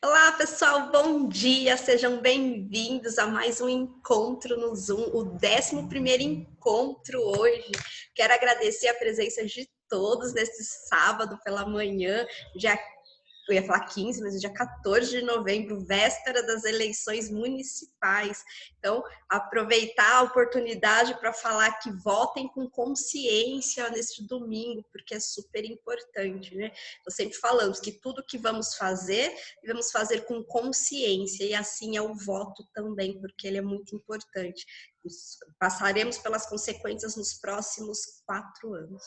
Olá, pessoal, bom dia, sejam bem-vindos a mais um encontro no Zoom, o 11º encontro hoje. Quero agradecer a presença de todos nesse sábado pela manhã, dia eu ia falar 15, mas é dia 14 de novembro, véspera das eleições municipais. Então, aproveitar a oportunidade para falar que votem com consciência neste domingo, porque é super importante, né? Nós sempre falamos que tudo que vamos fazer, devemos fazer com consciência, e assim é o voto também, porque ele é muito importante. Passaremos pelas consequências nos próximos 4 anos.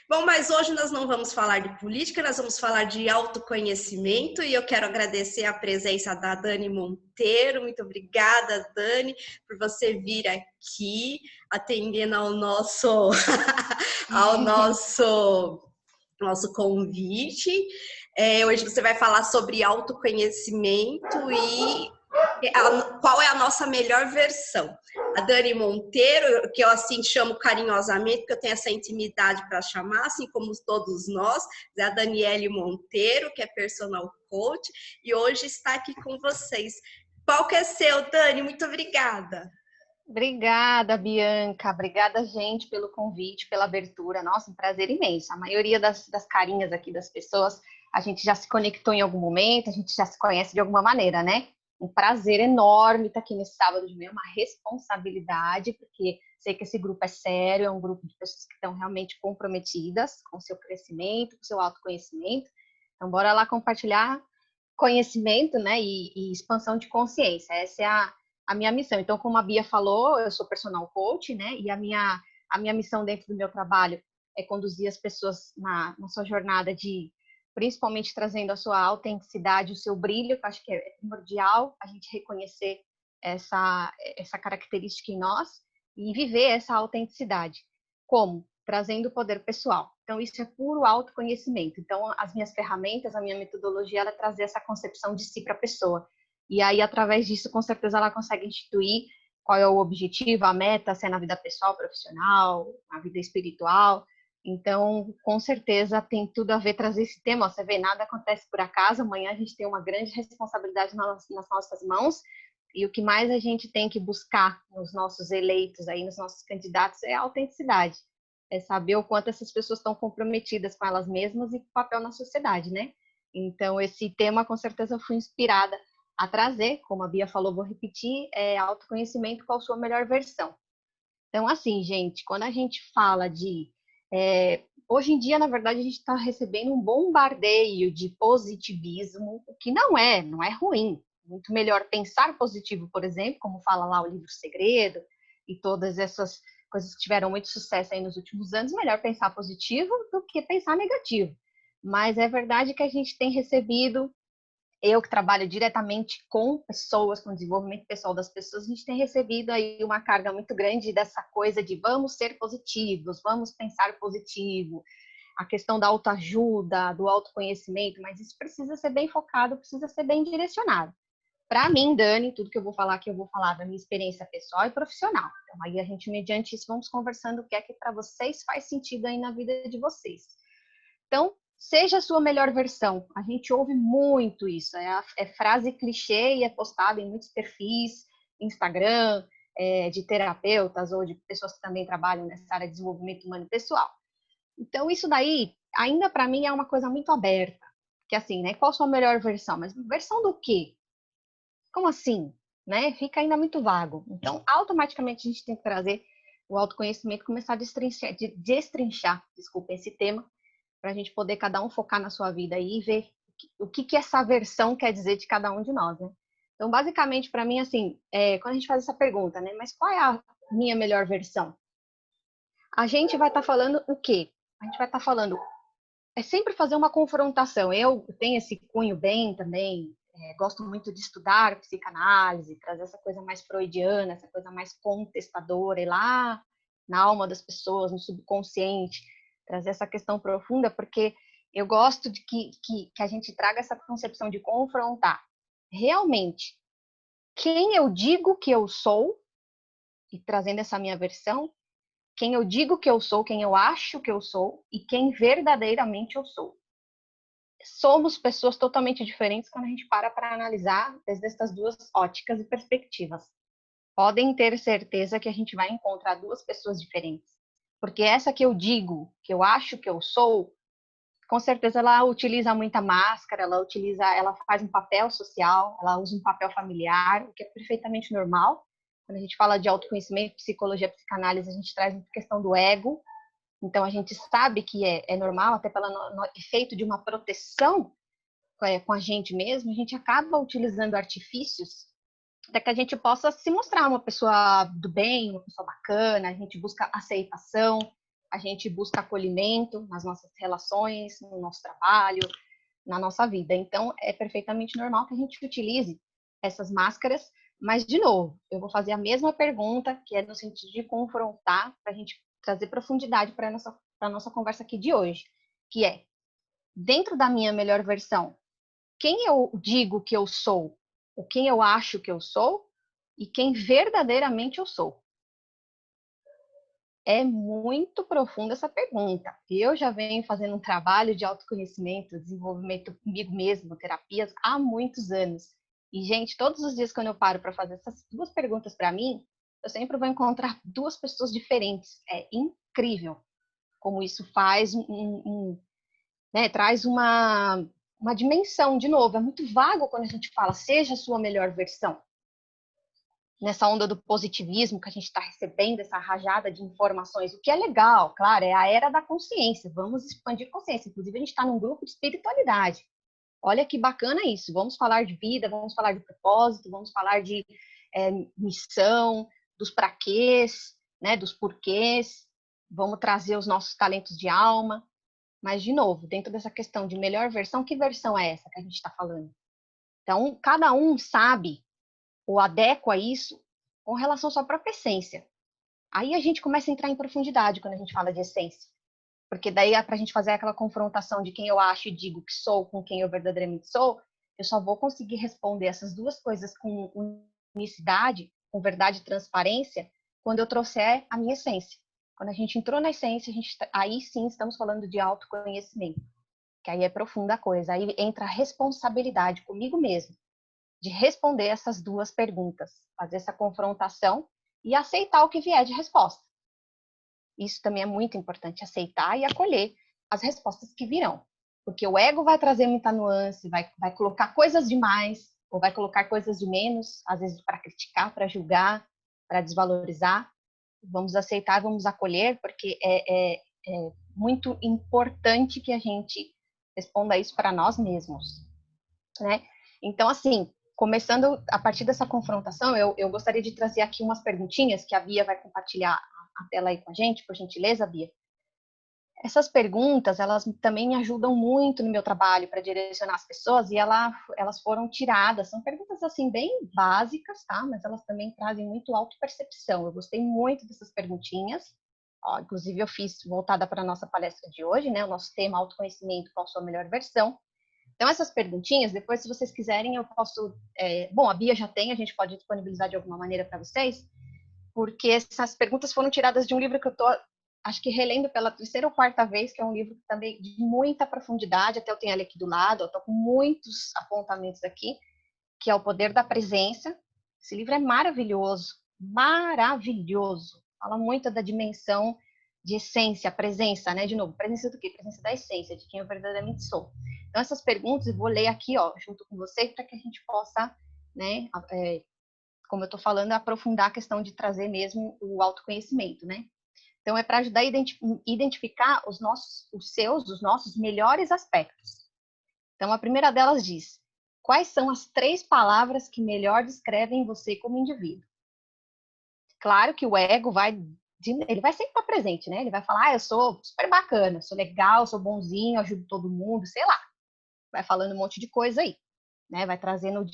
Bom, mas hoje nós não vamos falar de política, nós vamos falar de autoconhecimento e eu quero agradecer a presença da Dani Monteiro. Muito obrigada, Dani, por você vir aqui atendendo ao nosso ao nosso convite. Hoje você vai falar sobre autoconhecimento e qual é a nossa melhor versão. A Dani Monteiro, que eu assim chamo carinhosamente, porque eu tenho essa intimidade para chamar, assim como todos nós, é a Daniele Monteiro, que é personal coach, e hoje está aqui com vocês. Qual que é seu, Dani? Muito obrigada. Obrigada, Bianca. Obrigada, gente, pelo convite, pela abertura. Nossa, um prazer imenso. A maioria das carinhas aqui das pessoas, a gente já se conectou em algum momento, a gente já se conhece de alguma maneira, né? Um prazer enorme estar aqui nesse sábado de manhã, uma responsabilidade, porque sei que esse grupo é sério, é um grupo de pessoas que estão realmente comprometidas com o seu crescimento, com o seu autoconhecimento. Então, bora lá compartilhar conhecimento, né, e expansão de consciência. Essa é a minha missão. Então, como a Bia falou, eu sou personal coach, né? E a minha missão dentro do meu trabalho é conduzir as pessoas na sua jornada principalmente trazendo a sua autenticidade, o seu brilho, que eu acho que é primordial a gente reconhecer essa característica em nós e viver essa autenticidade. Como? Trazendo o poder pessoal. Então, isso é puro autoconhecimento. Então, as minhas ferramentas, a minha metodologia, ela é trazer essa concepção de si para a pessoa. E aí, através disso, com certeza, ela consegue instituir qual é o objetivo, a meta, se é na vida pessoal, profissional, na vida espiritual. Então, com certeza, tem tudo a ver trazer esse tema. Você vê, nada acontece por acaso. Amanhã a gente tem uma grande responsabilidade nas nossas mãos. E o que mais a gente tem que buscar nos nossos eleitos, aí, nos nossos candidatos, é a autenticidade. É saber o quanto essas pessoas estão comprometidas com elas mesmas e com o papel na sociedade, né? Então, esse tema, com certeza, eu fui inspirada a trazer, como a Bia falou, vou repetir, autoconhecimento, qual a sua melhor versão. Então, assim, gente, quando a gente fala hoje em dia, na verdade, a gente está recebendo um bombardeio de positivismo, o que não é ruim. Muito melhor pensar positivo, por exemplo, como fala lá o livro Segredo, e todas essas coisas que tiveram muito sucesso aí nos últimos anos, melhor pensar positivo do que pensar negativo. Mas é verdade que a gente tem recebido, eu que trabalho diretamente com pessoas, com o desenvolvimento pessoal das pessoas, a gente tem recebido aí uma carga muito grande dessa coisa de vamos ser positivos, vamos pensar positivo, a questão da autoajuda, do autoconhecimento, mas isso precisa ser bem focado, precisa ser bem direcionado. Para mim, Dani, tudo que eu vou falar aqui, eu vou falar da minha experiência pessoal e profissional. Então, aí a gente, mediante isso, vamos conversando o que é que para vocês faz sentido aí na vida de vocês. Então, seja a sua melhor versão. A gente ouve muito isso. É frase clichê e é postada em muitos perfis, Instagram, de terapeutas ou de pessoas que também trabalham nessa área de desenvolvimento humano e pessoal. Então, isso daí, ainda para mim, é uma coisa muito aberta. Que assim, né? Qual a sua melhor versão? Mas versão do quê? Como assim? Né? Fica ainda muito vago. Então, automaticamente a gente tem que trazer o autoconhecimento, começar a destrinchar, desculpa, esse tema, para a gente poder cada um focar na sua vida e ver o que essa versão quer dizer de cada um de nós, né? Então, basicamente, para mim, assim, quando a gente faz essa pergunta, né? Mas qual é a minha melhor versão? A gente vai estar falando o quê? A gente vai estar falando, sempre fazer uma confrontação. Eu tenho esse cunho bem também, gosto muito de estudar psicanálise, trazer essa coisa mais freudiana, essa coisa mais contestadora, ir lá na alma das pessoas, no subconsciente, trazer essa questão profunda, porque eu gosto de que a gente traga essa concepção de confrontar realmente quem eu digo que eu sou, e trazendo essa minha versão, quem eu digo que eu sou, quem eu acho que eu sou e quem verdadeiramente eu sou. somos pessoas totalmente diferentes quando a gente para analisar desde essas duas óticas e perspectivas. Podem ter certeza que a gente vai encontrar duas pessoas diferentes. Porque essa que eu digo, que eu acho que eu sou, com certeza ela utiliza muita máscara, ela faz um papel social, ela usa um papel familiar, o que é perfeitamente normal. Quando a gente fala de autoconhecimento, psicologia, psicanálise, a gente traz muita questão do ego. Então a gente sabe que é normal, até pelo efeito de uma proteção com a gente mesmo, a gente acaba utilizando artifícios para que a gente possa se mostrar uma pessoa do bem, uma pessoa bacana, a gente busca aceitação, a gente busca acolhimento nas nossas relações, no nosso trabalho, na nossa vida. Então, é perfeitamente normal que a gente utilize essas máscaras, mas, de novo, eu vou fazer a mesma pergunta, que é no sentido de confrontar, para a gente trazer profundidade para a nossa conversa aqui de hoje, que é, dentro da minha melhor versão, quem eu digo que eu sou, ou quem eu acho que eu sou, e quem verdadeiramente eu sou? É muito profunda essa pergunta. Eu já venho fazendo um trabalho de autoconhecimento, desenvolvimento comigo mesmo, terapias, há muitos anos. E, gente, todos os dias quando eu paro para fazer essas duas perguntas para mim, eu sempre vou encontrar duas pessoas diferentes. É incrível como isso faz né, traz uma dimensão, de novo, é muito vago quando a gente fala, seja a sua melhor versão. Nessa onda do positivismo que a gente está recebendo, essa rajada de informações, o que é legal, claro, é a era da consciência, vamos expandir consciência, inclusive a gente está num grupo de espiritualidade, olha que bacana isso, vamos falar de vida, vamos falar de propósito, vamos falar de missão, dos praquês, né, dos porquês, vamos trazer os nossos talentos de alma, mas, de novo, dentro dessa questão de melhor versão, que versão é essa que a gente está falando? Então, cada um sabe ou adequa isso com relação à sua própria essência. Aí a gente começa a entrar em profundidade quando a gente fala de essência. Porque daí, para a gente fazer aquela confrontação de quem eu acho e digo que sou com quem eu verdadeiramente sou, eu só vou conseguir responder essas duas coisas com unicidade, com verdade e transparência, quando eu trouxer a minha essência. Quando a gente entrou na essência, aí sim estamos falando de autoconhecimento, que aí é profunda a coisa. Aí entra a responsabilidade comigo mesmo, de responder essas duas perguntas, fazer essa confrontação e aceitar o que vier de resposta. Isso também é muito importante, aceitar e acolher as respostas que virão. Porque o ego vai trazer muita nuance, vai colocar coisas demais, ou vai colocar coisas de menos, às vezes para criticar, para julgar, para desvalorizar. Vamos aceitar, vamos acolher, porque é muito importante que a gente responda isso para nós mesmos, né? Então, assim, começando a partir dessa confrontação, eu gostaria de trazer aqui umas perguntinhas que a Bia vai compartilhar a tela aí com a gente, por gentileza, Bia. Essas perguntas, elas também me ajudam muito no meu trabalho para direcionar as pessoas e elas foram tiradas. São perguntas, assim, bem básicas, tá? Mas elas também trazem muito autopercepção. Eu gostei muito dessas perguntinhas. Ó, inclusive, eu fiz voltada para a nossa palestra de hoje, né? O nosso tema autoconhecimento, qual a sua melhor versão. Então, essas perguntinhas, depois, se vocês quiserem, eu posso... bom, a Bia já tem, a gente pode disponibilizar de alguma maneira para vocês, porque essas perguntas foram tiradas de um livro que eu estou, acho que relendo pela terceira ou quarta vez, que é um livro também de muita profundidade, até eu tenho ele aqui do lado, eu estou com muitos apontamentos aqui, que é O Poder da Presença. Esse livro é maravilhoso, maravilhoso. Fala muito da dimensão de essência, presença, né? De novo, presença do quê? Presença da essência, de quem eu verdadeiramente sou. Então, essas perguntas eu vou ler aqui, ó, junto com vocês, para que a gente possa, né, como eu estou falando, aprofundar a questão de trazer mesmo o autoconhecimento, né? Então, é para ajudar a identificar os nossos melhores aspectos. Então, a primeira delas diz: quais são as 3 palavras que melhor descrevem você como indivíduo? Claro que o ego ele vai sempre estar presente, né? Ele vai falar, eu sou super bacana, sou legal, sou bonzinho, ajudo todo mundo, sei lá. Vai falando um monte de coisa aí, né? Vai trazendo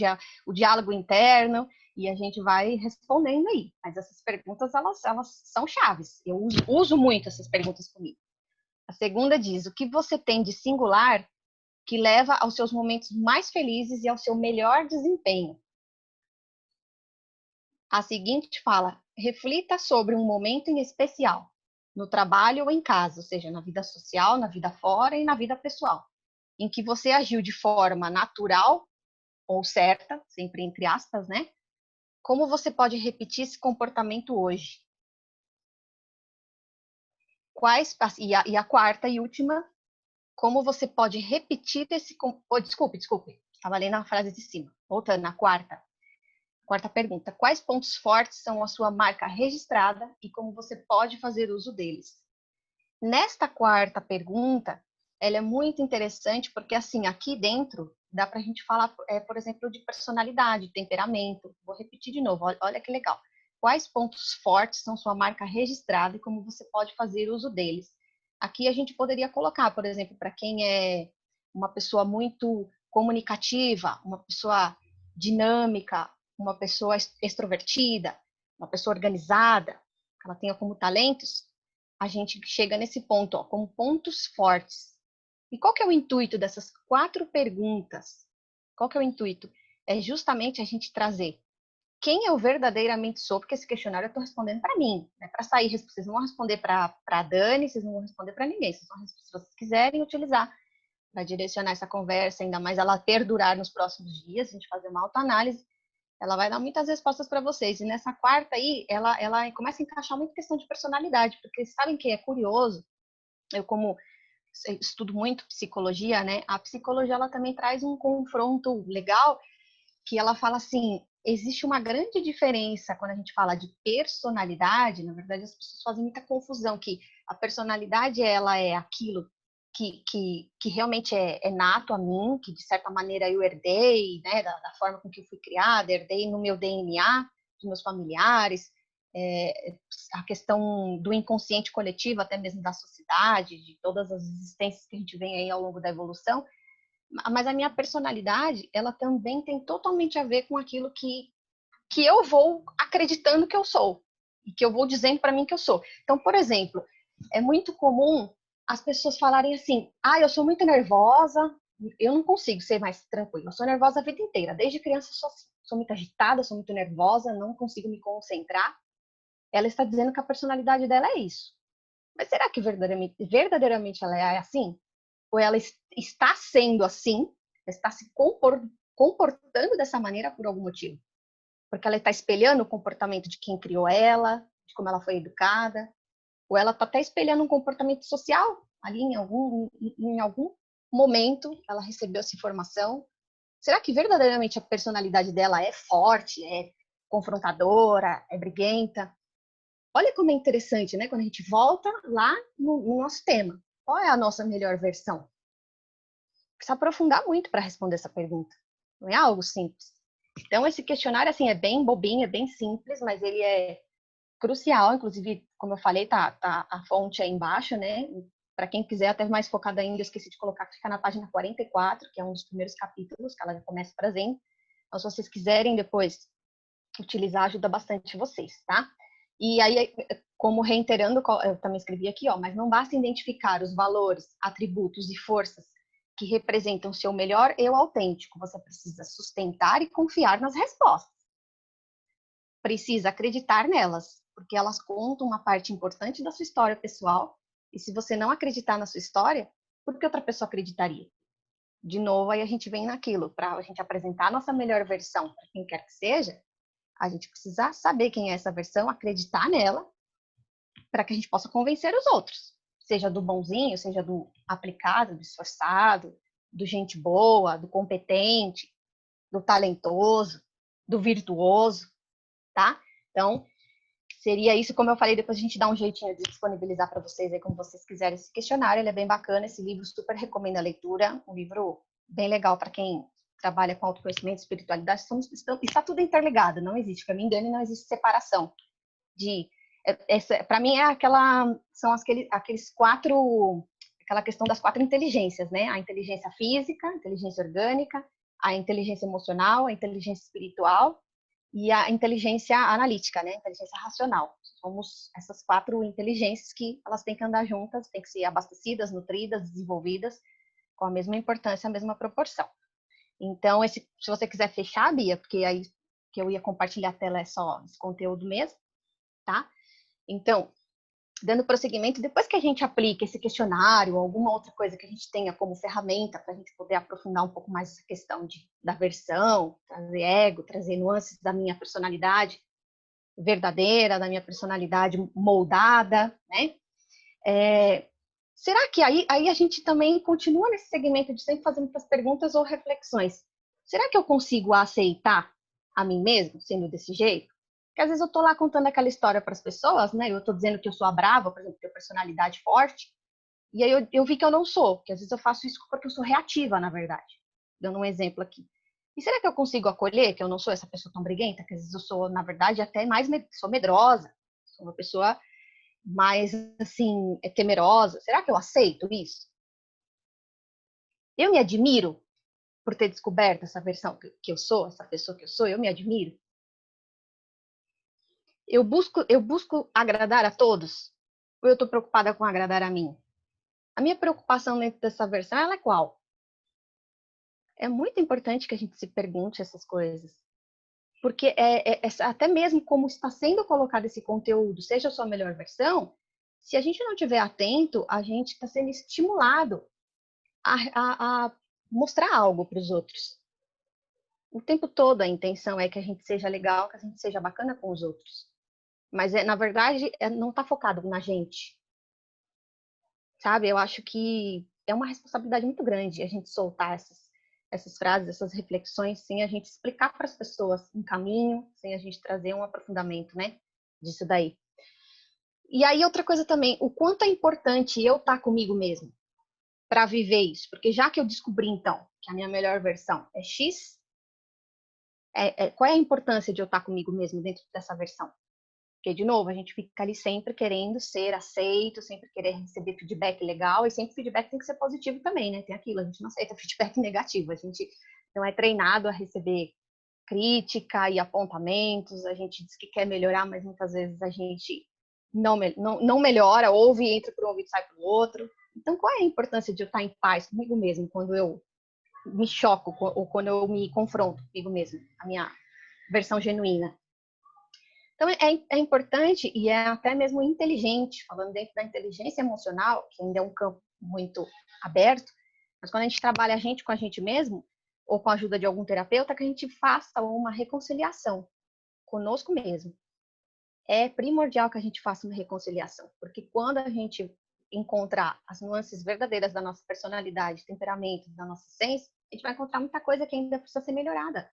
o diálogo interno e a gente vai respondendo aí. Mas essas perguntas, elas são chaves. Eu uso muito essas perguntas comigo. A segunda diz: o que você tem de singular que leva aos seus momentos mais felizes e ao seu melhor desempenho? A seguinte fala: reflita sobre um momento em especial, no trabalho ou em casa, ou seja, na vida social, na vida fora e na vida pessoal. em que você agiu de forma natural ou certa, sempre entre aspas, né? Como você pode repetir esse comportamento hoje? E a quarta e última, como você pode repetir esse... desculpe, estava lendo a frase de cima. Voltando na quarta pergunta. Quais pontos fortes são a sua marca registrada e como você pode fazer uso deles? Nesta quarta pergunta, ela é muito interessante porque, assim, aqui dentro dá para a gente falar, por exemplo, de personalidade, temperamento. Vou repetir de novo, olha que legal. Quais pontos fortes são sua marca registrada e como você pode fazer uso deles? Aqui a gente poderia colocar, por exemplo, para quem é uma pessoa muito comunicativa, uma pessoa dinâmica, uma pessoa extrovertida, uma pessoa organizada, que ela tenha como talentos, a gente chega nesse ponto, ó, como pontos fortes. E qual que é o intuito dessas 4 perguntas? Qual que é o intuito? É justamente a gente trazer quem eu verdadeiramente sou, porque esse questionário eu estou respondendo para mim, né? Para sair, vocês não vão responder para a Dani, vocês não vão responder para ninguém, vocês vão, se vocês quiserem utilizar para direcionar essa conversa, ainda mais ela perdurar nos próximos dias, a gente fazer uma autoanálise, ela vai dar muitas respostas para vocês. E nessa quarta aí, ela começa a encaixar muito questão de personalidade, porque sabem que é curioso, eu como estudo muito psicologia, né? A psicologia ela também traz um confronto legal, que ela fala assim, existe uma grande diferença quando a gente fala de personalidade, na verdade as pessoas fazem muita confusão, que a personalidade ela é aquilo que realmente é nato a mim, que de certa maneira eu herdei, né, da forma com que eu fui criada, herdei no meu DNA, dos meus familiares, a questão do inconsciente coletivo, até mesmo da sociedade, de todas as existências que a gente vem aí ao longo da evolução, mas a minha personalidade, ela também tem totalmente a ver com aquilo que eu vou acreditando que eu sou, e que eu vou dizendo para mim que eu sou. Então, por exemplo, é muito comum as pessoas falarem assim, eu sou muito nervosa, eu não consigo ser mais tranquila, eu sou nervosa a vida inteira, desde criança eu sou assim, sou muito agitada, sou muito nervosa, não consigo me concentrar. Ela está dizendo que a personalidade dela é isso. Mas será que verdadeiramente ela é assim? Ou ela está sendo assim, está se comportando dessa maneira por algum motivo? Porque ela está espelhando o comportamento de quem criou ela, de como ela foi educada, ou ela está até espelhando um comportamento social, ali em algum momento ela recebeu essa informação. Será que verdadeiramente a personalidade dela é forte, é confrontadora, é briguenta? Olha como é interessante, né? Quando a gente volta lá no nosso tema. Qual é a nossa melhor versão? Precisa aprofundar muito para responder essa pergunta. Não é algo simples. Então, esse questionário, assim, é bem bobinho, é bem simples, mas ele é crucial. Inclusive, como eu falei, tá a fonte aí embaixo, né? Para quem quiser, até mais focada ainda, eu esqueci de colocar, que fica na página 44, que é um dos primeiros capítulos, que ela já começa trazendo. Então, se vocês quiserem depois utilizar, ajuda bastante vocês, tá? E aí, como reiterando, eu também escrevi aqui, ó, mas não basta identificar os valores, atributos e forças que representam seu melhor eu autêntico. Você precisa sustentar e confiar nas respostas. Precisa acreditar nelas, porque elas contam uma parte importante da sua história pessoal. E se você não acreditar na sua história, por que outra pessoa acreditaria? De novo, aí a gente vem naquilo, para a gente apresentar a nossa melhor versão para quem quer que seja, a gente precisa saber quem é essa versão, acreditar nela, para que a gente possa convencer os outros. Seja do bonzinho, seja do aplicado, do esforçado, do gente boa, do competente, do talentoso, do virtuoso, tá? Então, seria isso, como eu falei, depois a gente dá um jeitinho de disponibilizar para vocês aí, como vocês quiserem, esse questionário. Ele é bem bacana, esse livro super recomendo a leitura, um livro bem legal para quem trabalha com autoconhecimento, espiritualidade. Está tudo interligado, não existe, para mim, Dani, não existe separação. Para mim, são aqueles 4, aquela questão das 4 inteligências, né? A inteligência física, a inteligência orgânica, a inteligência emocional, a inteligência espiritual e a inteligência analítica, né? A inteligência racional. Somos essas 4 inteligências que elas têm que andar juntas, têm que ser abastecidas, nutridas, desenvolvidas com a mesma importância, a mesma proporção. Então, se você quiser fechar, Bia, porque aí que eu ia compartilhar a tela é só esse conteúdo mesmo, tá? Então, dando prosseguimento, depois que a gente aplica esse questionário ou alguma outra coisa que a gente tenha como ferramenta para a gente poder aprofundar um pouco mais essa questão da aversão, trazer ego, trazer nuances da minha personalidade verdadeira, da minha personalidade moldada, né? Será que aí a gente também continua nesse segmento de sempre fazer muitas perguntas ou reflexões? Será que eu consigo aceitar a mim mesmo sendo desse jeito? Porque às vezes eu tô lá contando aquela história para as pessoas, né? Eu tô dizendo que eu sou a brava, por exemplo, que tenho personalidade forte, e aí eu vi que eu não sou, porque às vezes eu faço isso porque eu sou reativa, na verdade. Dando um exemplo aqui. E será que eu consigo acolher que eu não sou essa pessoa tão briguenta? Que às vezes eu sou, na verdade, até mais sou medrosa, sou uma pessoa mais, assim, temerosa. Será que eu aceito isso? Eu me admiro por ter descoberto essa versão que eu sou, essa pessoa que eu sou, eu me admiro. Eu busco agradar a todos? Ou eu estou preocupada com agradar a mim? A minha preocupação dentro dessa versão, ela é qual? É muito importante que a gente se pergunte essas coisas. Porque até mesmo como está sendo colocado esse conteúdo, seja a sua melhor versão, se a gente não estiver atento, a gente está sendo estimulado a mostrar algo para os outros. O tempo todo a intenção é que a gente seja legal, que a gente seja bacana com os outros. Mas, na verdade, não está focado na gente. Sabe? Eu acho que é uma responsabilidade muito grande a gente soltar essas frases, essas reflexões, sem a gente explicar para as pessoas um caminho, sem a gente trazer um aprofundamento, né? Disso daí. E aí, outra coisa também, o quanto é importante eu estar comigo mesmo para viver isso. Porque já que eu descobri, então, que a minha melhor versão é X, qual é a importância de eu estar comigo mesmo dentro dessa versão? Porque, de novo, a gente fica ali sempre querendo ser aceito, sempre querer receber feedback legal, e sempre feedback tem que ser positivo também, né? Tem aquilo, a gente não aceita feedback negativo, a gente não é treinado a receber crítica e apontamentos, a gente diz que quer melhorar, mas muitas vezes a gente não melhora, ouve, entra por um ouvido e sai pelo outro. Então, qual é a importância de eu estar em paz comigo mesmo quando eu me choco ou quando eu me confronto comigo mesmo, a minha versão genuína? Então, é importante e é até mesmo inteligente, falando dentro da inteligência emocional, que ainda é um campo muito aberto, mas quando a gente trabalha a gente com a gente mesmo, ou com a ajuda de algum terapeuta, que a gente faça uma reconciliação conosco mesmo. É primordial que a gente faça uma reconciliação, porque quando a gente encontrar as nuances verdadeiras da nossa personalidade, temperamento, da nossa essência, a gente vai encontrar muita coisa que ainda precisa ser melhorada.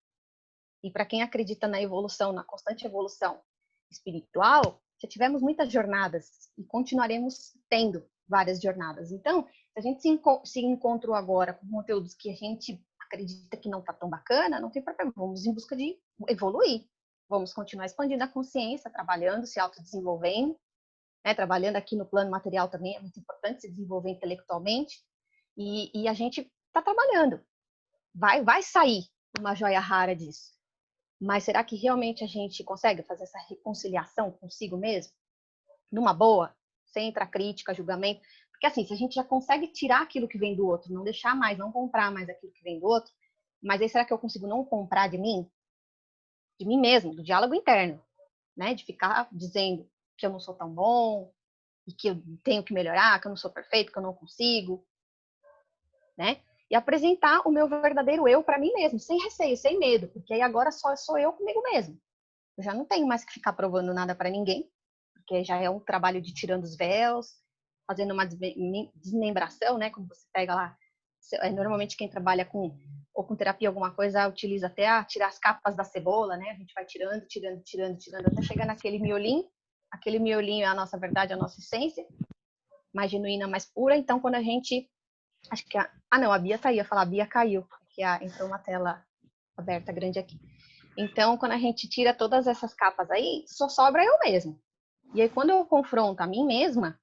E para quem acredita na evolução, na constante evolução espiritual, já tivemos muitas jornadas e continuaremos tendo várias jornadas. Então, se a gente se encontrou agora com conteúdos que a gente acredita que não está tão bacana, não tem problema, vamos em busca de evoluir. Vamos continuar expandindo a consciência, trabalhando, se autodesenvolvendo, né? Trabalhando aqui no plano material também é muito importante se desenvolver intelectualmente. E a gente está trabalhando. Vai sair uma joia rara disso. Mas será que realmente a gente consegue fazer essa reconciliação consigo mesmo? Numa boa? Sem entrar crítica, julgamento? Porque assim, se a gente já consegue tirar aquilo que vem do outro, não deixar mais, não comprar mais aquilo que vem do outro, mas aí será que eu consigo não comprar de mim? De mim mesmo, do diálogo interno, né? De ficar dizendo que eu não sou tão bom, e que eu tenho que melhorar, que eu não sou perfeito, que eu não consigo, né? E apresentar o meu verdadeiro eu para mim mesmo, sem receio, sem medo, porque aí agora só sou eu comigo mesmo. Eu já não tenho mais que ficar provando nada para ninguém, porque já é um trabalho de tirando os véus, fazendo uma desmembração, né? Como você pega lá, normalmente quem trabalha ou com terapia alguma coisa utiliza até tirar as capas da cebola, né? A gente vai tirando, até chegar naquele miolinho. Aquele miolinho é a nossa verdade, a nossa essência, mais genuína, mais pura. Então, quando a gente acho que não, a Bia tá aí, eu ia falar, a Bia caiu, porque entrou uma tela aberta grande aqui. Então, quando a gente tira todas essas capas aí, só sobra eu mesmo. E aí, quando eu confronto a mim mesma,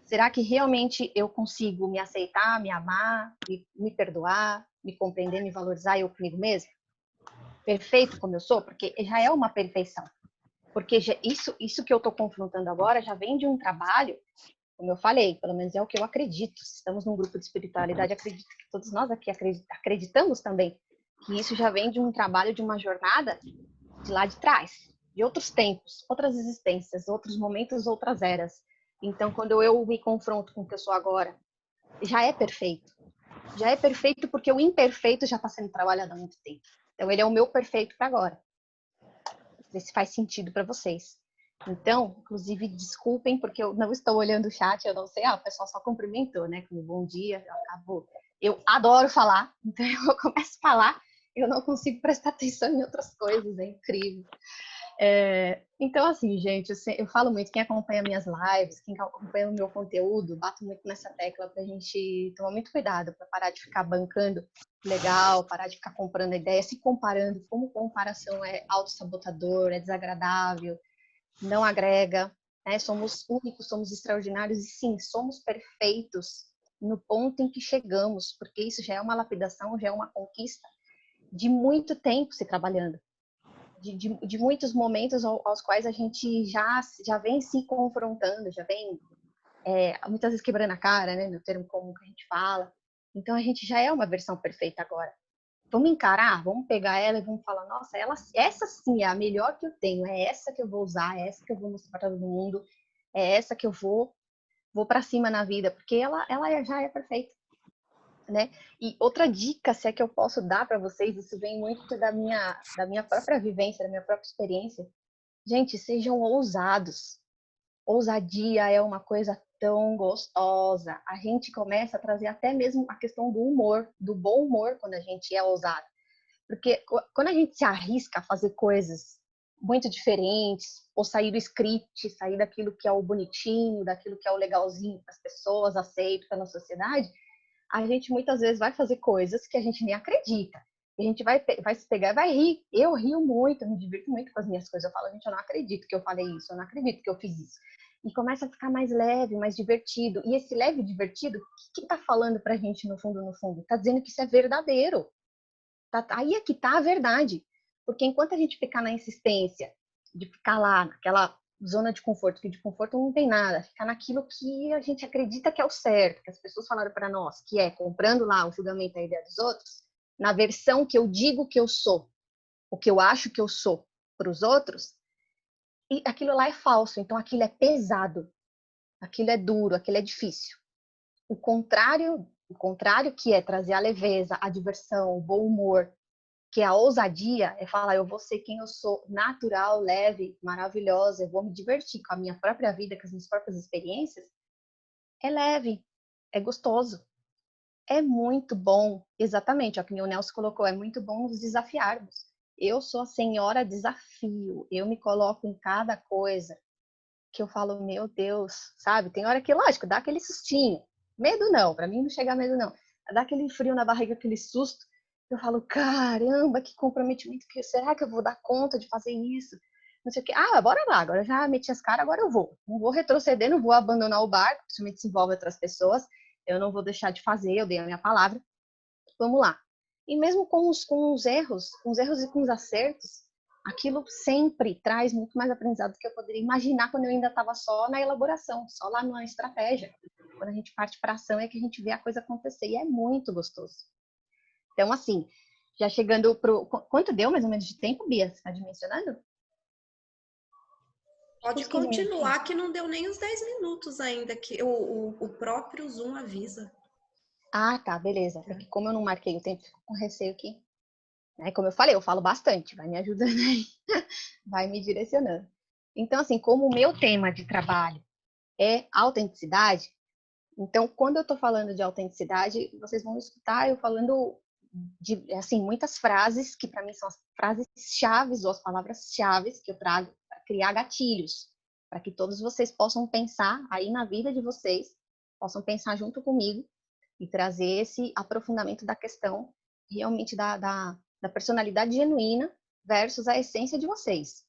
será que realmente eu consigo me aceitar, me amar, me perdoar, me compreender, me valorizar eu comigo mesmo? Perfeito como eu sou? Porque já é uma perfeição. Porque isso que eu estou confrontando agora já vem de um trabalho, como eu falei, pelo menos é o que eu acredito. Se estamos num grupo de espiritualidade, acredito que todos nós aqui acreditamos também que isso já vem de um trabalho, de uma jornada de lá de trás, de outros tempos, outras existências, outros momentos, outras eras. Então, quando eu me confronto com o que eu sou agora, já é perfeito. Já é perfeito porque o imperfeito já está sendo trabalhado há muito tempo. Então, ele é o meu perfeito para agora. Ver se faz sentido para vocês. Então, inclusive, desculpem, porque eu não estou olhando o chat, eu não sei, o pessoal só cumprimentou, né? Com bom dia, acabou. Eu adoro falar, então eu começo a falar, eu não consigo prestar atenção em outras coisas, é incrível. Então, assim, gente, eu falo muito, quem acompanha minhas lives, quem acompanha o meu conteúdo, bato muito nessa tecla pra gente tomar muito cuidado, para parar de ficar bancando legal, parar de ficar comprando ideia, se comparando, como comparação é autossabotador, é desagradável, não agrega, né? Somos únicos, somos extraordinários e sim, somos perfeitos no ponto em que chegamos, porque isso já é uma lapidação, já é uma conquista de muito tempo se trabalhando. De muitos momentos aos quais a gente já vem se confrontando, já vem muitas vezes quebrando a cara, né, no termo comum que a gente fala. Então a gente já é uma versão perfeita agora. Vamos encarar, vamos pegar ela e vamos falar, nossa, essa sim é a melhor que eu tenho, é essa que eu vou usar, é essa que eu vou mostrar para todo mundo, é essa que eu vou para cima na vida, porque ela já é perfeita. Né? E outra dica, se é que eu posso dar para vocês, isso vem muito da minha própria vivência, da minha própria experiência. Gente, sejam ousados. Ousadia é uma coisa tão gostosa. A gente começa a trazer até mesmo a questão do humor, do bom humor quando a gente é ousado. Porque quando a gente se arrisca a fazer coisas muito diferentes, ou sair do script, sair daquilo que é o bonitinho, daquilo que é o legalzinho para as pessoas, aceito pela sociedade, a gente muitas vezes vai fazer coisas que a gente nem acredita. E a gente vai se pegar e vai rir. Eu rio muito, eu me divirto muito com as minhas coisas. Eu falo, gente, eu não acredito que eu falei isso, eu não acredito que eu fiz isso. E começa a ficar mais leve, mais divertido. E esse leve e divertido, o que tá falando pra gente no fundo, no fundo? Tá dizendo que isso é verdadeiro. Aí é que tá a verdade. Porque enquanto a gente ficar na insistência de ficar lá, naquela zona de conforto, que de conforto não tem nada, ficar naquilo que a gente acredita que é o certo, que as pessoas falaram para nós, que é comprando lá o julgamento da ideia dos outros, na versão que eu digo que eu sou, o que eu acho que eu sou para os outros, e aquilo lá é falso, então aquilo é pesado, aquilo é duro, aquilo é difícil. O contrário que é trazer a leveza, a diversão, o bom humor, que a ousadia é falar, eu vou ser quem eu sou, natural, leve, maravilhosa, eu vou me divertir com a minha própria vida, com as minhas próprias experiências, é leve, é gostoso, é muito bom, exatamente, o que o Nelson colocou, é muito bom nos desafiarmos. Eu sou a senhora desafio, eu me coloco em cada coisa que eu falo, meu Deus, sabe? Tem hora que, lógico, dá aquele sustinho, medo não, para mim não chega medo não, dá aquele frio na barriga, aquele susto. Eu falo, caramba, que comprometimento, será que eu vou dar conta de fazer isso? Não sei o quê. Bora lá, agora eu já meti as caras, agora eu vou. Não vou retroceder, não vou abandonar o barco, principalmente se envolve outras pessoas. Eu não vou deixar de fazer, eu dei a minha palavra. Vamos lá. E mesmo com os erros e com os acertos, aquilo sempre traz muito mais aprendizado do que eu poderia imaginar quando eu ainda estava só na elaboração, só lá na estratégia. Quando a gente parte para a ação é que a gente vê a coisa acontecer e é muito gostoso. Então, assim, já chegando pro... Quanto deu mais ou menos de tempo, Bia? Você está dimensionando? Pode continuar, que não deu nem os 10 minutos ainda, que o próprio Zoom avisa. Tá, beleza. É que como eu não marquei o tempo, fico com receio aqui. Né? Como eu falei, eu falo bastante, vai me ajudando aí, vai me direcionando. Então, assim, como o meu tema de trabalho é autenticidade, então, quando eu estou falando de autenticidade, vocês vão escutar eu falando de, assim, muitas frases que para mim são as frases chaves ou as palavras chaves que eu trago para criar gatilhos, para que todos vocês possam pensar aí na vida de vocês, possam pensar junto comigo e trazer esse aprofundamento da questão realmente da personalidade genuína versus a essência de vocês,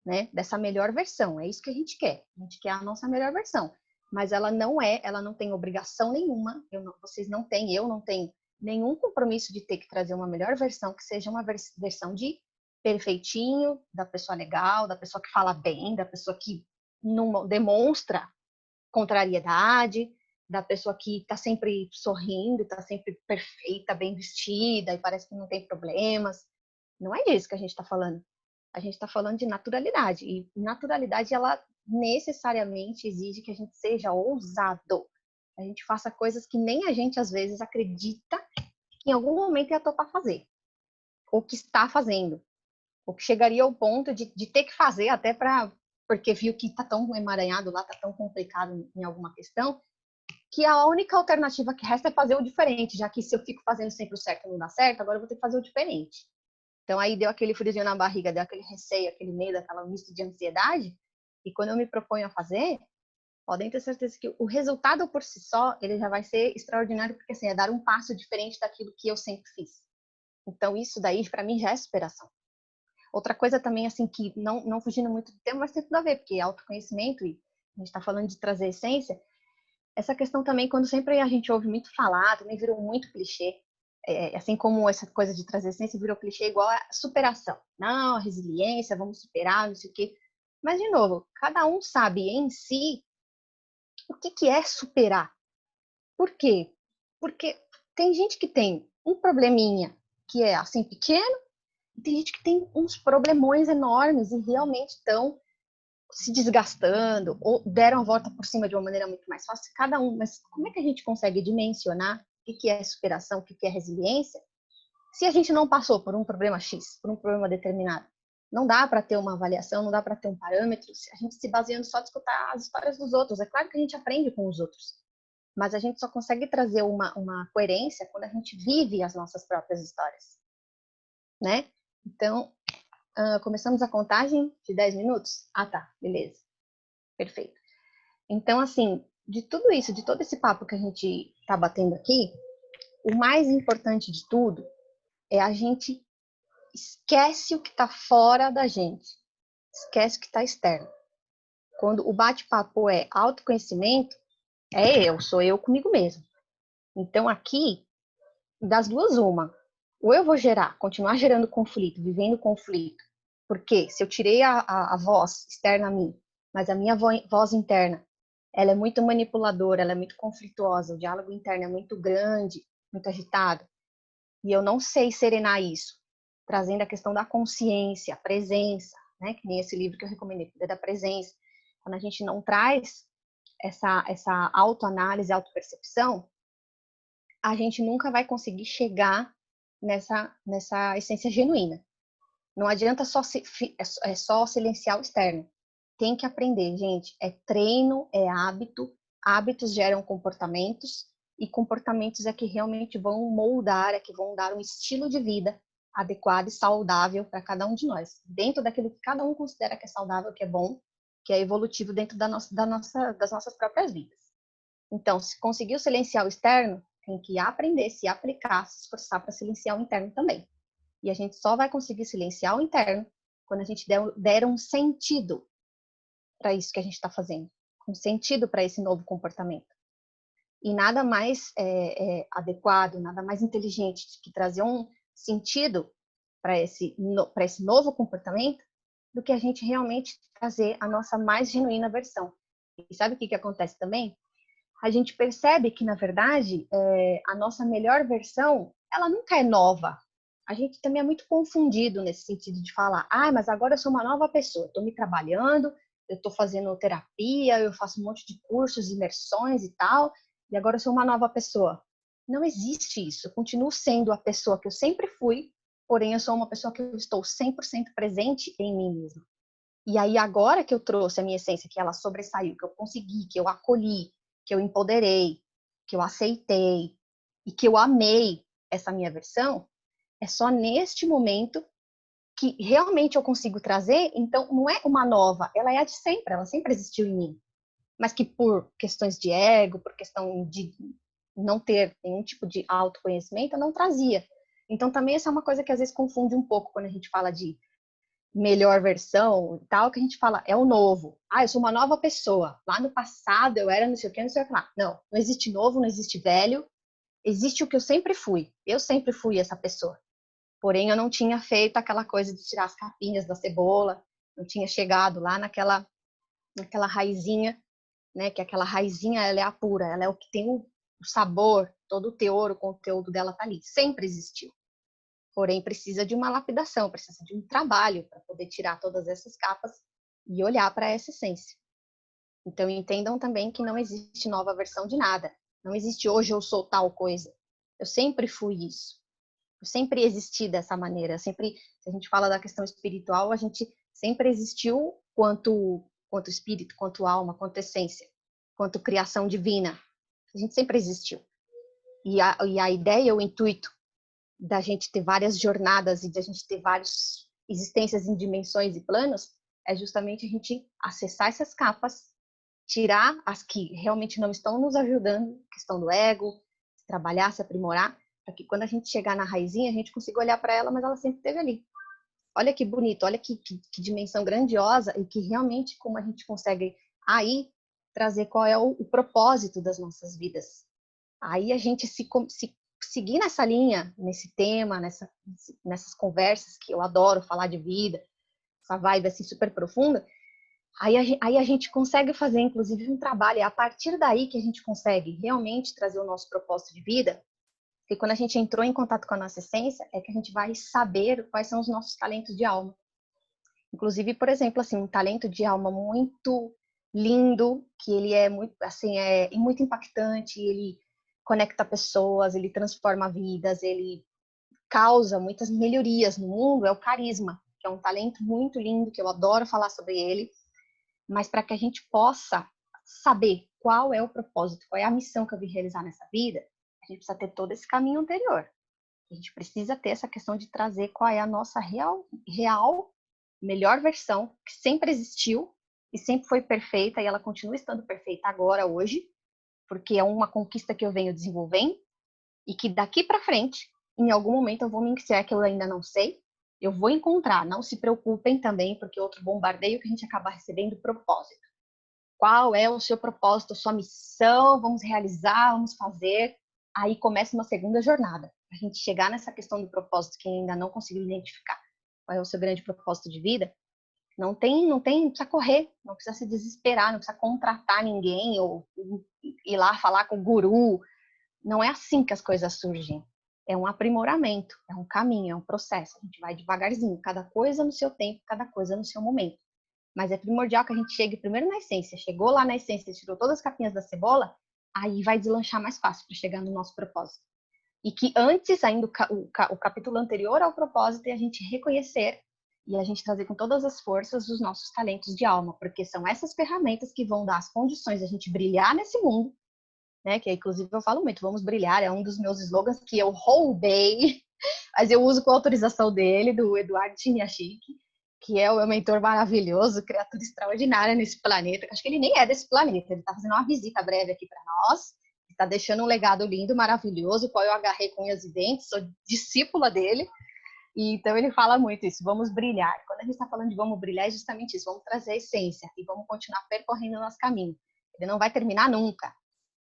né? Dessa melhor versão, é isso que a gente quer. A gente quer a nossa melhor versão, mas ela não tem obrigação nenhuma, vocês não têm, eu não tenho nenhum compromisso de ter que trazer uma melhor versão, que seja uma versão de perfeitinho, da pessoa legal, da pessoa que fala bem, da pessoa que não demonstra contrariedade, da pessoa que está sempre sorrindo, está sempre perfeita, bem vestida e parece que não tem problemas. Não é disso que a gente está falando. a gente está falando de naturalidade. E naturalidade, ela necessariamente exige que a gente seja ousado. A gente faça coisas que nem a gente, às vezes, acredita que em algum momento ia topar fazer. Ou que está fazendo. Ou que chegaria ao ponto de ter que fazer até porque viu que está tão emaranhado lá, está tão complicado em alguma questão, que a única alternativa que resta é fazer o diferente, já que se eu fico fazendo sempre o certo e não dá certo, agora eu vou ter que fazer o diferente. Então aí deu aquele friozinho na barriga, deu aquele receio, aquele medo, aquela misto de ansiedade, e quando eu me proponho a fazer, podem ter certeza que o resultado por si só, ele já vai ser extraordinário, porque assim, é dar um passo diferente daquilo que eu sempre fiz. Então isso daí, para mim, já é superação. Outra coisa também, assim, que não fugindo muito do tema, mas tem tudo a ver, porque autoconhecimento, e a gente está falando de trazer essência, essa questão também, quando sempre a gente ouve muito falar, também virou muito clichê, assim como essa coisa de trazer essência virou clichê igual a superação. Não, a resiliência, vamos superar, não sei o quê. Mas, de novo, cada um sabe em si o que é superar. Por quê? Porque tem gente que tem um probleminha que é, assim, pequeno, e tem gente que tem uns problemões enormes e realmente estão se desgastando ou deram a volta por cima de uma maneira muito mais fácil, cada um. Mas como é que a gente consegue dimensionar o que é superação, o que é resiliência, se a gente não passou por um problema X, por um problema determinado? Não dá para ter uma avaliação, não dá para ter um parâmetro, a gente se baseando só de escutar as histórias dos outros. É claro que a gente aprende com os outros, mas a gente só consegue trazer uma coerência quando a gente vive as nossas próprias histórias, né? Então, começamos a contagem de 10 minutos? Ah, tá, beleza. Perfeito. Então, assim, de tudo isso, de todo esse papo que a gente tá batendo aqui, o mais importante de tudo é a gente esquece o que tá fora da gente. Esquece o que tá externo. Quando o bate-papo é autoconhecimento, sou eu comigo mesmo. Então, aqui, das duas, uma. Ou eu vou continuar gerando conflito, vivendo conflito, porque se eu tirei a voz externa a mim, mas a minha voz interna, ela é muito manipuladora, ela é muito conflituosa, o diálogo interno é muito grande, muito agitado, e eu não sei serenar isso, trazendo a questão da consciência, a presença, né, que nem esse livro que eu recomendei, Poder da Presença. Quando a gente não traz essa autoanálise, autopercepção, a gente nunca vai conseguir chegar nessa essência genuína. Não adianta só silenciar o externo. Tem que aprender, gente. É treino, é hábito. Hábitos geram comportamentos e comportamentos é que realmente vão moldar, é que vão dar um estilo de vida adequado e saudável para cada um de nós. Dentro daquilo que cada um considera que é saudável, que é bom, que é evolutivo dentro das nossas próprias vidas. Então, se conseguiu silenciar o externo, tem que aprender, se aplicar, se esforçar para silenciar o interno também. E a gente só vai conseguir silenciar o interno quando a gente der um sentido para isso que a gente está fazendo, um sentido para esse novo comportamento. E nada mais adequado, nada mais inteligente que trazer um sentido para esse novo comportamento do que a gente realmente trazer a nossa mais genuína versão. E sabe o que acontece também? A gente percebe que, na verdade, a nossa melhor versão, ela nunca é nova. A gente também é muito confundido nesse sentido de falar, mas agora eu sou uma nova pessoa, estou me trabalhando, eu estou fazendo terapia, eu faço um monte de cursos, imersões e tal, e agora eu sou uma nova pessoa. Não existe isso. Eu continuo sendo a pessoa que eu sempre fui, porém eu sou uma pessoa que eu estou 100% presente em mim mesma. E aí, agora que eu trouxe a minha essência, que ela sobressaiu, que eu consegui, que eu acolhi, que eu empoderei, que eu aceitei e que eu amei essa minha versão, é só neste momento que realmente eu consigo trazer. Então, não é uma nova, ela é a de sempre, ela sempre existiu em mim. Mas que por questões de ego, por questão de não ter nenhum tipo de autoconhecimento, eu não trazia. Então, também essa é uma coisa que às vezes confunde um pouco quando a gente fala de melhor versão e tal, que a gente fala, é o novo. Eu sou uma nova pessoa. Lá no passado eu era não sei o que, não sei o que lá. Não existe novo, não existe velho. Existe o que eu sempre fui. Eu sempre fui essa pessoa. Porém, eu não tinha feito aquela coisa de tirar as capinhas da cebola. Não tinha chegado lá naquela raizinha, né? Que aquela raizinha, ela é a pura. Ela é o que tem o sabor, todo o teor, o conteúdo dela tá ali. Sempre existiu. porém precisa de uma lapidação, precisa de um trabalho para poder tirar todas essas capas e olhar para essa essência. Então, entendam também que não existe nova versão de nada. Não existe hoje eu sou tal coisa. Eu sempre fui isso. Eu sempre existi dessa maneira. Se a gente fala da questão espiritual, a gente sempre existiu quanto espírito, quanto alma, quanto essência, quanto criação divina. A gente sempre existiu. E a ideia, o intuito da gente ter várias jornadas e de a gente ter várias existências em dimensões e planos é justamente a gente acessar essas capas, tirar as que realmente não estão nos ajudando, questão do ego, se trabalhar, se aprimorar, para que quando a gente chegar na raizinha, a gente consiga olhar para ela, mas ela sempre esteve ali. Olha que bonito, olha que dimensão grandiosa e que realmente como a gente consegue aí trazer qual é o propósito das nossas vidas. Aí a gente se seguir nessa linha, nesse tema, nessas conversas que eu adoro falar de vida, essa vibe assim super profunda, aí a gente consegue fazer inclusive um trabalho, é a partir daí que a gente consegue realmente trazer o nosso propósito de vida, porque quando a gente entrou em contato com a nossa essência, é que a gente vai saber quais são os nossos talentos de alma. Inclusive, por exemplo, assim, um talento de alma muito lindo, que ele é muito, assim, é muito impactante, ele conecta pessoas, ele transforma vidas, ele causa muitas melhorias no mundo, é o carisma, que é um talento muito lindo, que eu adoro falar sobre ele, mas para que a gente possa saber qual é o propósito, qual é a missão que eu vim realizar nessa vida, a gente precisa ter todo esse caminho anterior. A gente precisa ter essa questão de trazer qual é a nossa real melhor versão, que sempre existiu e sempre foi perfeita, e ela continua estando perfeita agora, hoje, porque é uma conquista que eu venho desenvolvendo e que daqui para frente, em algum momento eu vou me iniciar, que eu ainda não sei, eu vou encontrar. Não se preocupem também, porque outro bombardeio que a gente acaba recebendo, propósito. Qual é o seu propósito, a sua missão? Vamos realizar, vamos fazer. Aí começa uma segunda jornada. A gente chegar nessa questão do propósito, que ainda não conseguiu identificar qual é o seu grande propósito de vida, não precisa correr, não precisa se desesperar, não precisa contratar ninguém ou ir lá falar com o guru. Não é assim que as coisas surgem. É um aprimoramento, é um caminho, é um processo. A gente vai devagarzinho, cada coisa no seu tempo, cada coisa no seu momento. Mas é primordial que a gente chegue primeiro na essência. Chegou lá na essência, tirou todas as capinhas da cebola, aí vai deslanchar mais fácil para chegar no nosso propósito. E que antes, ainda o capítulo anterior ao propósito, é a gente reconhecer e a gente trazer com todas as forças os nossos talentos de alma, porque são essas ferramentas que vão dar as condições de a gente brilhar nesse mundo, né? Que inclusive eu falo muito, vamos brilhar, é um dos meus slogans que eu roubei, mas eu uso com autorização dele, do Eduardo Chiniachik, que é o meu mentor maravilhoso, criatura extraordinária nesse planeta. Acho que ele nem é desse planeta, ele está fazendo uma visita breve aqui para nós, está deixando um legado lindo, maravilhoso, qual eu agarrei com unhas e dentes, sou discípula dele, e então ele fala muito isso, vamos brilhar. Quando a gente está falando de vamos brilhar, é justamente isso, vamos trazer a essência e vamos continuar percorrendo o nosso caminho. Ele não vai terminar nunca,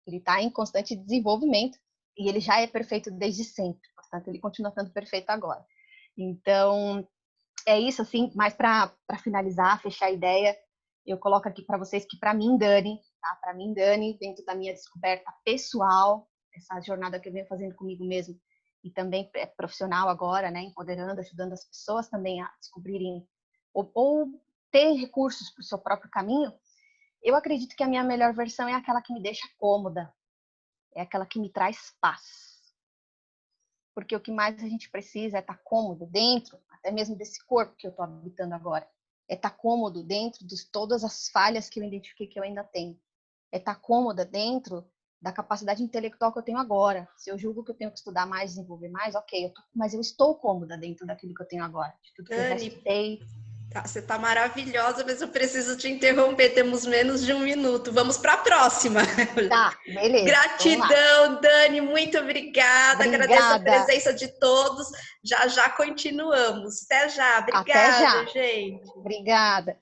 ele está em constante desenvolvimento e ele já é perfeito desde sempre, portanto ele continua sendo perfeito agora. Então, é isso, assim, mais para finalizar, fechar a ideia, eu coloco aqui para vocês que para mim, Dani, tá? Para mim, Dani, dentro da minha descoberta pessoal, essa jornada que eu venho fazendo comigo mesmo, e também profissional agora, né, empoderando, ajudando as pessoas também a descobrirem ou ter recursos para o seu próprio caminho, eu acredito que a minha melhor versão é aquela que me deixa cômoda, é aquela que me traz paz. Porque o que mais a gente precisa é estar cômodo dentro, até mesmo desse corpo que eu estou habitando agora. É estar cômodo dentro de todas as falhas que eu identifiquei que eu ainda tenho. É estar cômoda dentro da capacidade intelectual que eu tenho agora. Se eu julgo que eu tenho que estudar mais, desenvolver mais, ok, mas eu estou cômoda dentro daquilo que eu tenho agora. De tudo que eu já estudei. Você tá maravilhosa, mas eu preciso te interromper. Temos menos de 1 minuto. Vamos para a próxima. Tá, beleza. Gratidão, Dani. Muito obrigada. Agradeço a presença de todos. Já continuamos. Até já. Obrigada, Até já. gente. Obrigada.